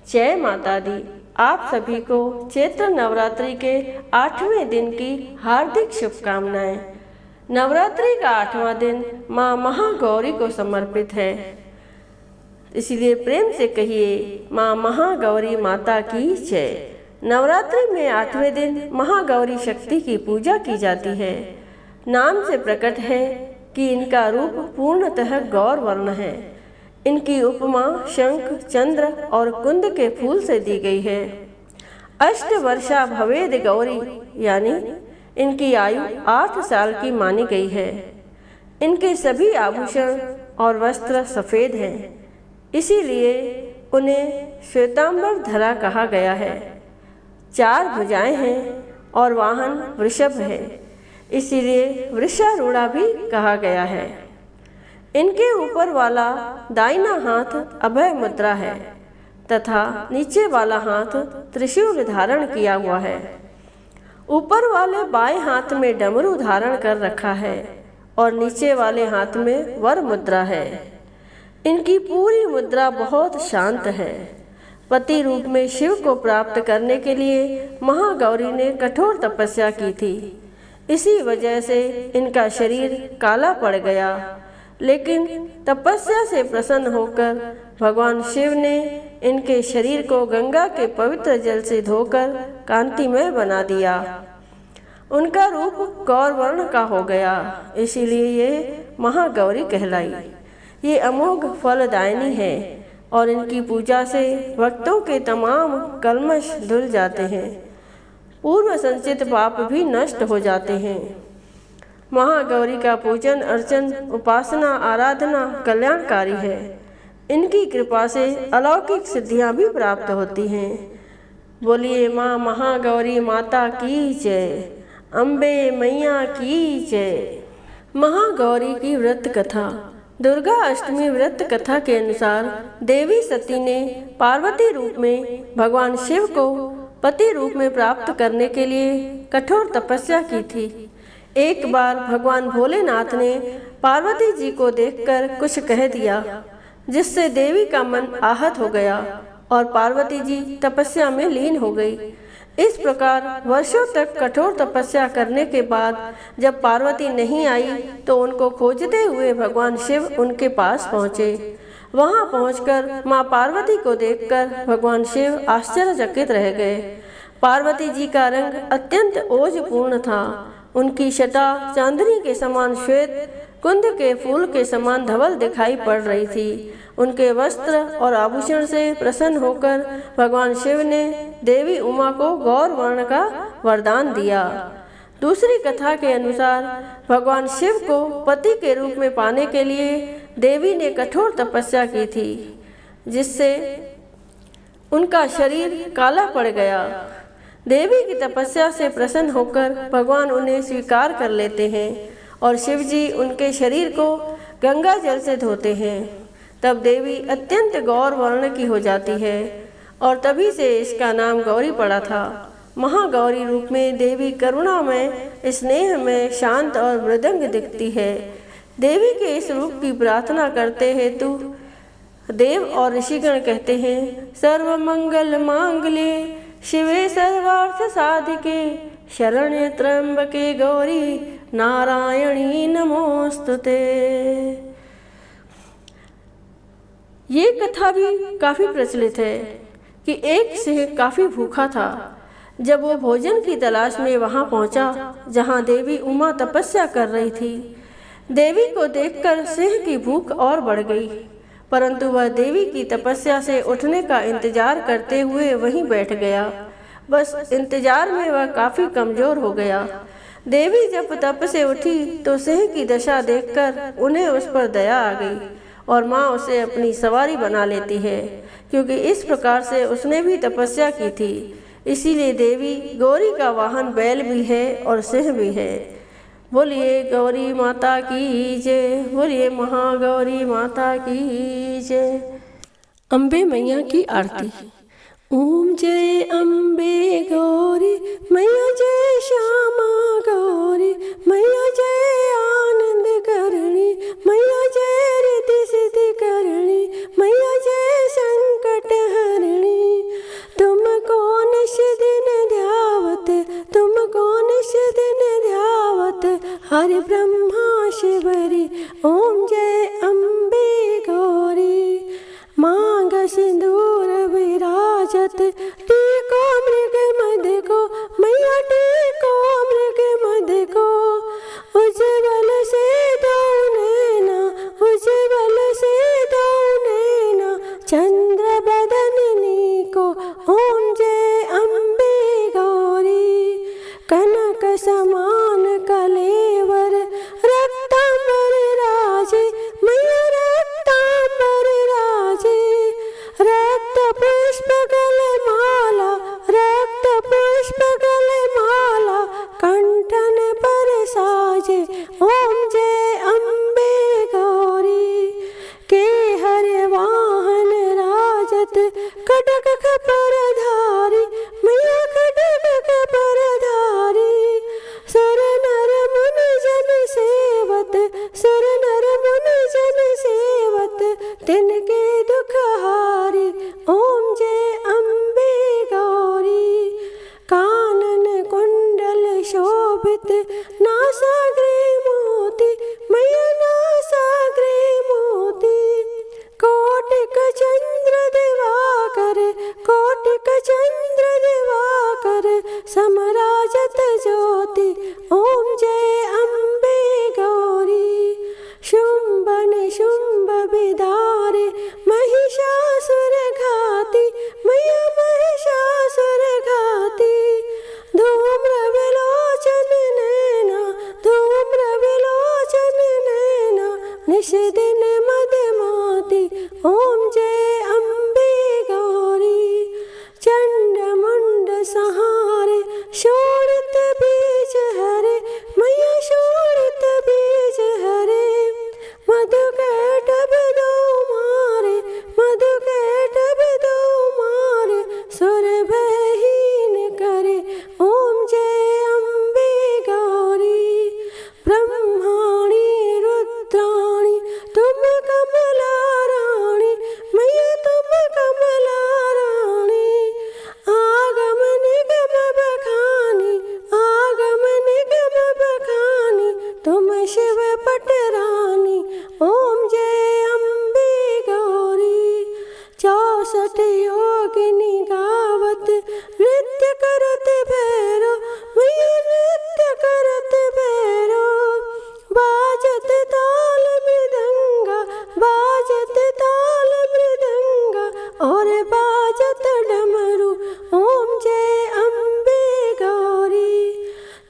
जय माता दी। आप सभी को चैत्र नवरात्रि के 8वें दिन की हार्दिक शुभकामनाएं। नवरात्रि का 8वां दिन माँ महागौरी को समर्पित है, इसलिए प्रेम से कहिए माँ महागौरी माता की जय। नवरात्रि में 8वें दिन महागौरी शक्ति की पूजा की जाती है। नाम से प्रकट है कि इनका रूप पूर्णतः गौर वर्ण है। इनकी उपमा शंख, चंद्र और कुंद के फूल से दी गई है। अष्ट वर्षा भवेद गौरी, यानी इनकी आयु 8 साल की मानी गई है। इनके सभी आभूषण और वस्त्र सफ़ेद हैं, इसीलिए उन्हें श्वेतांबर धरा कहा गया है। 4 भुजाएं हैं और वाहन वृषभ है, इसीलिए वृषारूढ़ा भी कहा गया है। इनके ऊपर वाला दाहिना हाथ अभय मुद्रा है तथा नीचे वाला हाथ त्रिशूल धारण किया हुआ है। ऊपर वाले बाएं हाथ में डमरू धारण कर रखा है और नीचे वाले हाथ में वर मुद्रा है। इनकी पूरी मुद्रा बहुत शांत है। पति रूप में शिव को प्राप्त करने के लिए महागौरी ने कठोर तपस्या की थी। इसी वजह से इनका शरीर काला पड़ गया, लेकिन तपस्या से प्रसन्न होकर भगवान शिव ने इनके शरीर को गंगा के पवित्र जल से धोकर कांतिमय बना दिया। उनका रूप गौर वर्ण का हो गया, इसीलिए ये महागौरी कहलाई। ये अमोघ फलदायिनी है और इनकी पूजा से भक्तों के तमाम कल्मश धुल जाते हैं। पूर्व संचित पाप भी नष्ट हो जाते हैं। महागौरी का पूजन अर्चन, उपासना, आराधना कल्याणकारी है। इनकी कृपा से अलौकिक सिद्धियां भी प्राप्त होती हैं। बोलिए माँ महागौरी माता की जय, अम्बे मैया की जय। महागौरी की व्रत कथा। दुर्गा अष्टमी व्रत कथा के अनुसार देवी सती ने पार्वती रूप में भगवान शिव को पति रूप में प्राप्त करने के लिए कठोर तपस्या की थी। एक बार भगवान भोलेनाथ ने पार्वती जी को देखकर कुछ कह दिया, जिससे देवी का मन आहत हो गया और पार्वती जी तपस्या में लीन हो गई। इस प्रकार वर्षों तक कठोर तपस्या करने के बाद जब पार्वती नहीं आई तो उनको खोजते हुए भगवान शिव उनके पास पहुँचे। वहां पहुंचकर मां पार्वती को देखकर भगवान शिव आश्चर्यचकित रह गए। पार्वती जी का रंग अत्यंत ओजपूर्ण था। उनकी शटा चांदनी के समान श्वेत, कुंद के फूल के समान धवल दिखाई पड़ रही थी। उनके वस्त्र और आभूषण से प्रसन्न होकर भगवान शिव ने देवी उमा को गौर वर्ण का वरदान दिया। दूसरी कथा के अनुसार भगवान शिव को पति के रूप में पाने के लिए देवी ने कठोर तपस्या की थी, जिससे उनका शरीर काला पड़ गया। देवी की तपस्या से प्रसन्न होकर भगवान उन्हें स्वीकार कर लेते हैं और शिव जी उनके शरीर को गंगा जल से धोते हैं। तब देवी अत्यंत गौर वर्ण की हो जाती है और तभी से इसका नाम गौरी पड़ा था। महागौरी रूप में देवी करुणा में, स्नेह में, शांत और मृदंग दिखती है। देवी के इस रूप की प्रार्थना करते हेतु देव और ऋषिगण कहते हैं, सर्व मंगल मांगल्ये शिवे सर्वार्थ साधिके शरण्य त्र्यंबके गौरी नारायणी नमोस्तुते। ये कथा भी काफी प्रचलित है कि एक सिंह काफी भूखा था। जब वो भोजन की तलाश में वहां पहुंचा जहां देवी उमा तपस्या कर रही थी। देवी को देखकर सिंह की भूख और बढ़ गई, परंतु वह देवी की तपस्या से उठने का इंतजार करते हुए वहीं बैठ गया। बस इंतजार में वह काफी कमजोर हो गया। देवी जब तप से उठी तो सिंह की दशा देखकर उन्हें उस पर दया आ गई और माँ उसे अपनी सवारी बना लेती है, क्योंकि इस प्रकार से उसने भी तपस्या की थी। इसीलिए देवी गौरी का वाहन बैल भी है और सिंह भी है। बोलिए गौरी माता की जय, बोलिए महागौरी माता की जय। अम्बे मैया की आरती। ओम जय अम्बे गौरी मैया, जय श्यामा गौरी मैया, जय आनंद करणी मैया, जय रिद्धि सिद्धि करणी मैया, जय संकट हरणी। जोगिनी गावत नृत्य करत भैरो मैया नृत्य करत भैरो। बाजत ताल मृदंगा बाजत ताल मृदंगा और बाजत डमरू ओम जय अम्बे गौरी।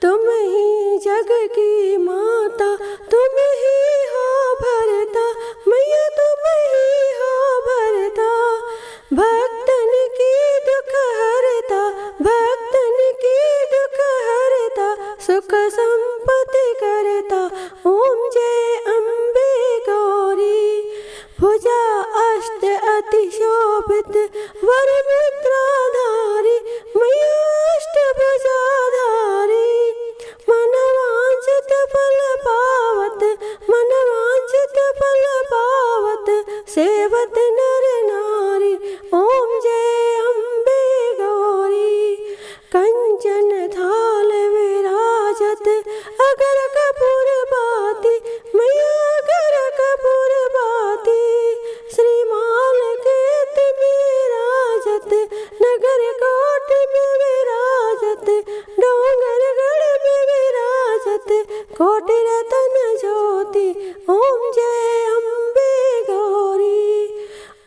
तुम ही जग की माता तुम ही हो भरता मैया तुम ही हो भरता। भक्तन की दुख हरता भक्तन की दुख हरता सुख संपत्ति करता ओम जय अम्बे गौरी। भुजा अष्ट अति शोभित वर मुद्राधारी मैया अष्ट भुजाधारी। मनवांछित फल पावत मनवांछित फल पावत सेवत नर नारी ओम जय अम्बे गौरी। कंचन थाल विराजत अगर कपूर बाती मैया अगर कपूर बाती। श्रीमाल केत विराजत नगर कोट में विराजत डोंगर गढ़ में विराजत कोटि रतन ज्योति ओम जय अम्बे गौरी।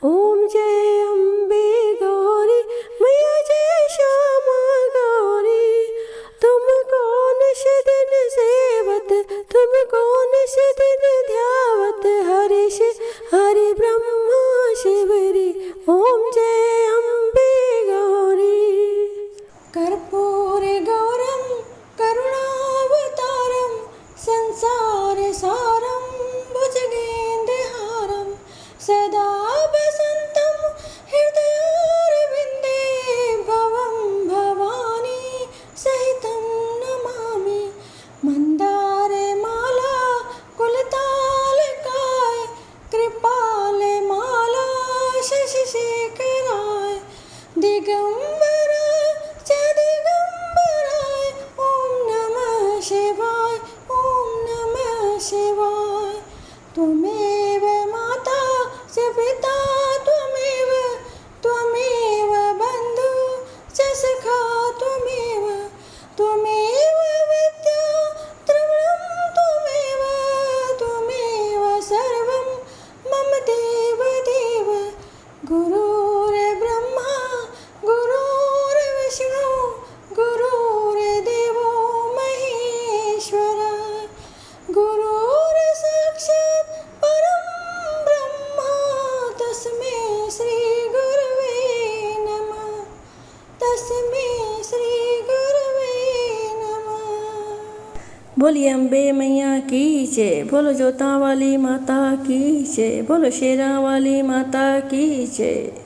ओम जय अम्बे गौरी मैया जय श्यामा गौरी। तुम कौन दिन सेवत तुम कौन दिन ध्यावत हरिश हरि ब्रह्मा शिवरी ओम जय अम्बे गौरी। कर्पूरे गौरम करुणावतारम संसार सारम भुजगेन्द्रहारम सदा वसंतम हृदयारविंदे भवं भवानी सहितं नमामि। मंदारे माला कुलतालकाय कृपाल माला शशिशेखराय दिगंबराय च दिगंबराय ओम नमः शिवाय ओम नमः शिवाय। त्वमेव माता च पिता त्वमेव त्वमेव बन्धु च सखा त्वमेव त्वमेव विद्या द्रविणं त्वमेव त्वमेव सर्वं मम देव देव। गुरुर्ब्रह्मा गुरुर्विष्णु गुरुर्देवो महेश्वरा गुरुर्साक्षात् परं ब्रह्मा तस्मै श्री गुरवे नमः तस्मै श्री गुरवे नमः। बोलिए अम्बे मैया की जय। बोलो जोता वाली माता की जय। बोलो शेरा वाली माता की जय।